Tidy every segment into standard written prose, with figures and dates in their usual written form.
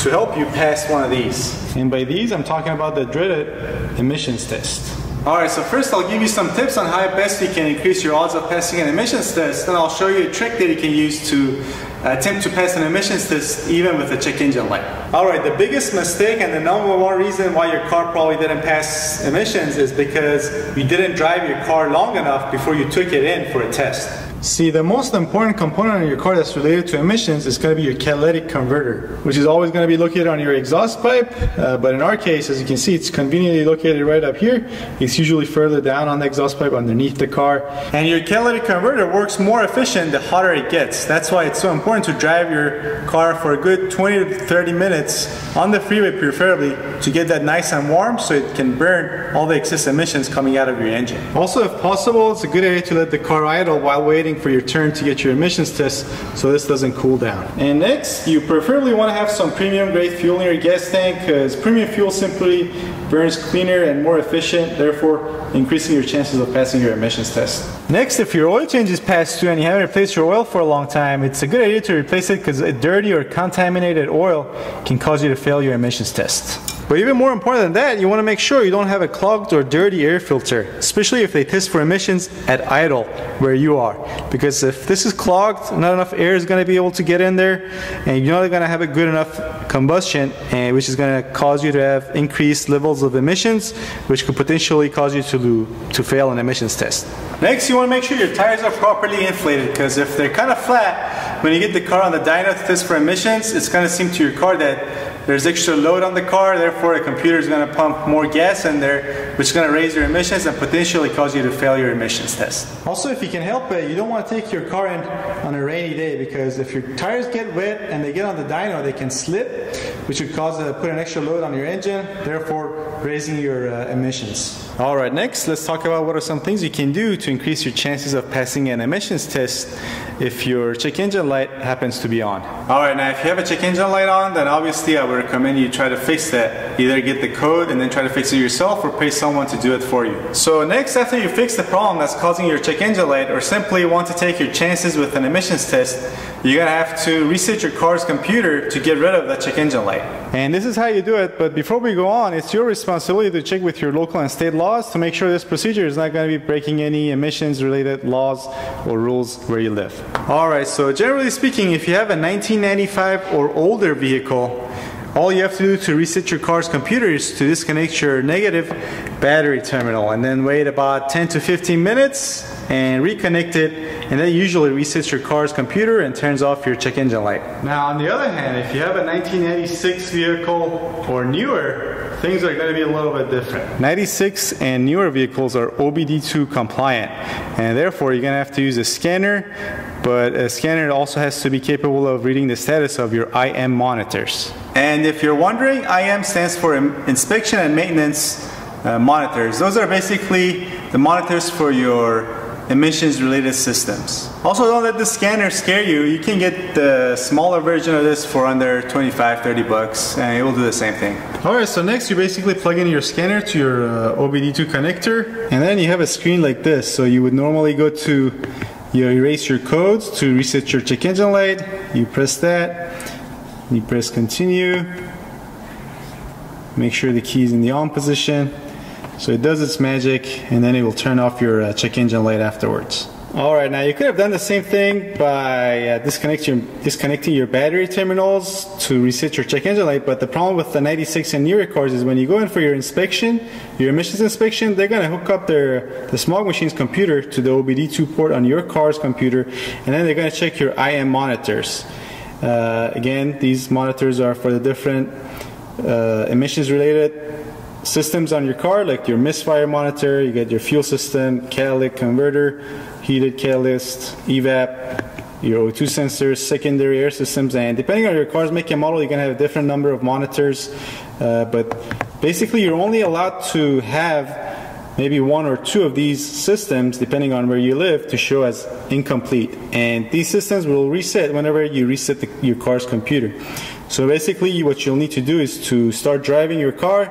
to help you pass one of these. And by these, I'm talking about the dreaded emissions test. Alright, so first I'll give you some tips on how best you can increase your odds of passing an emissions test. Then I'll show you a trick that you can use to attempt to pass an emissions test even with a check engine light. Alright, the biggest mistake and the number one reason why your car probably didn't pass emissions is because you didn't drive your car long enough before you took it in for a test. See, the most important component of your car that's related to emissions is going to be your catalytic converter, which is always going to be located on your exhaust pipe, but in our case, as you can see, it's conveniently located right up here. It's usually further down on the exhaust pipe underneath the car. And your catalytic converter works more efficient the hotter it gets. That's why it's so important to drive your car for a good 20 to 30 minutes on the freeway preferably to get that nice and warm so it can burn all the excess emissions coming out of your engine. Also, if possible, it's a good idea to let the car idle while waiting for your turn to get your emissions test so this doesn't cool down. And next, you preferably want to have some premium grade fuel in your gas tank because premium fuel simply burns cleaner and more efficient, therefore increasing your chances of passing your emissions test. Next, if your oil change is past due and you haven't replaced your oil for a long time, it's a good idea to replace it because a dirty or contaminated oil can cause you to fail your emissions test. But even more important than that, you want to make sure you don't have a clogged or dirty air filter, especially if they test for emissions at idle where you are. Because if this is clogged, not enough air is going to be able to get in there, and you're not going to have a good enough combustion, which is going to cause you to have increased levels of emissions, which could potentially cause you to fail an emissions test. Next, you want to make sure your tires are properly inflated, because if they're kind of flat, when you get the car on the dyno to test for emissions, it's going to seem to your car that there's extra load on the car, therefore the computer is going to pump more gas in there, which is going to raise your emissions and potentially cause you to fail your emissions test. Also, if you can help it, you don't want to take your car in on a rainy day, because if your tires get wet and they get on the dyno, they can slip, which would cause put an extra load on your engine, therefore raising your emissions. Alright, next let's talk about what are some things you can do to increase your chances of passing an emissions test if your check engine light happens to be on. Alright, now if you have a check engine light on, then obviously I would recommend you try to fix that. Either get the code and then try to fix it yourself, or pay someone to do it for you. So next, after you fix the problem that's causing your check engine light, or simply want to take your chances with an emissions test, you're going to have to reset your car's computer to get rid of that check engine light. And this is how you do it, but before we go on, it's your responsibility to check with your local and state laws to make sure this procedure is not going to be breaking any emissions related laws or rules where you live. Alright, so generally speaking, if you have a 1995 or older vehicle, all you have to do to reset your car's computer is to disconnect your negative battery terminal and then wait about 10 to 15 minutes and reconnect it, and that usually resets your car's computer and turns off your check engine light. Now on the other hand, if you have a 1986 vehicle or newer, things are going to be a little bit different. 96 and newer vehicles are OBD2 compliant, and therefore you're going to have to use a scanner, but a scanner also has to be capable of reading the status of your IM monitors. And if you're wondering, IM stands for Inspection and Maintenance Monitors. Those are basically the monitors for your emissions related systems. Also, don't let the scanner scare you. You can get the smaller version of this for under 25-30 bucks, and it will do the same thing. Alright, so next you basically plug in your scanner to your OBD2 connector, and then you have a screen like this. So you would normally go to erase your codes to reset your check engine light. You press that, you press continue, make sure the key is in the on position. So it does its magic, and then it will turn off your check engine light afterwards. Alright, now you could have done the same thing by disconnecting your battery terminals to reset your check engine light, but the problem with the 96 and newer cars is when you go in for your inspection, your emissions inspection, they're going to hook up the smog machine's computer to the OBD2 port on your car's computer, and then they're going to check your IM monitors. Again, these monitors are for the different emissions related systems on your car, like your misfire monitor, you get your fuel system, catalytic converter, heated catalyst, evap, your O2 sensors, secondary air systems, and depending on your car's make and model, you're going to have a different number of monitors, but basically you're only allowed to have maybe one or two of these systems, depending on where you live, to show as incomplete, and these systems will reset whenever you reset your car's computer. So basically what you'll need to do is to start driving your car,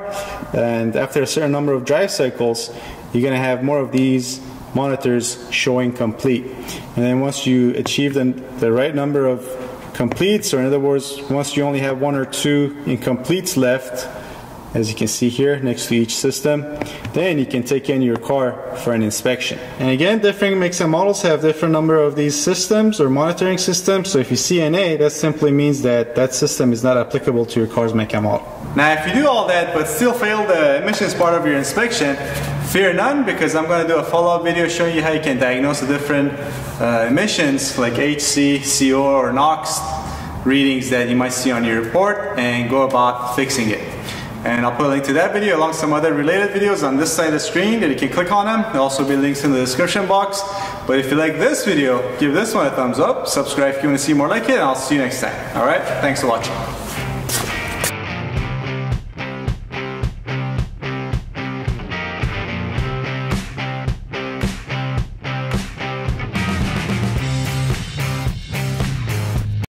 and after a certain number of drive cycles you're going to have more of these monitors showing complete, and then once you achieve the right number of completes, or in other words, once you only have 1 or 2 incompletes left, as you can see here next to each system, then you can take in your car for an inspection. And again, different makes and models have different number of these systems or monitoring systems. So if you see an A, that simply means that that system is not applicable to your car's make and model. Now if you do all that but still fail the emissions part of your inspection, fear none, because I'm going to do a follow-up video showing you how you can diagnose the different emissions like HC, CO, or NOx readings that you might see on your report and go about fixing it. And I'll put a link to that video along some other related videos on this side of the screen that you can click on them. There'll also be links in the description box. But if you like this video, give this one a thumbs up, subscribe if you want to see more like it, and I'll see you next time. Alright, thanks for watching.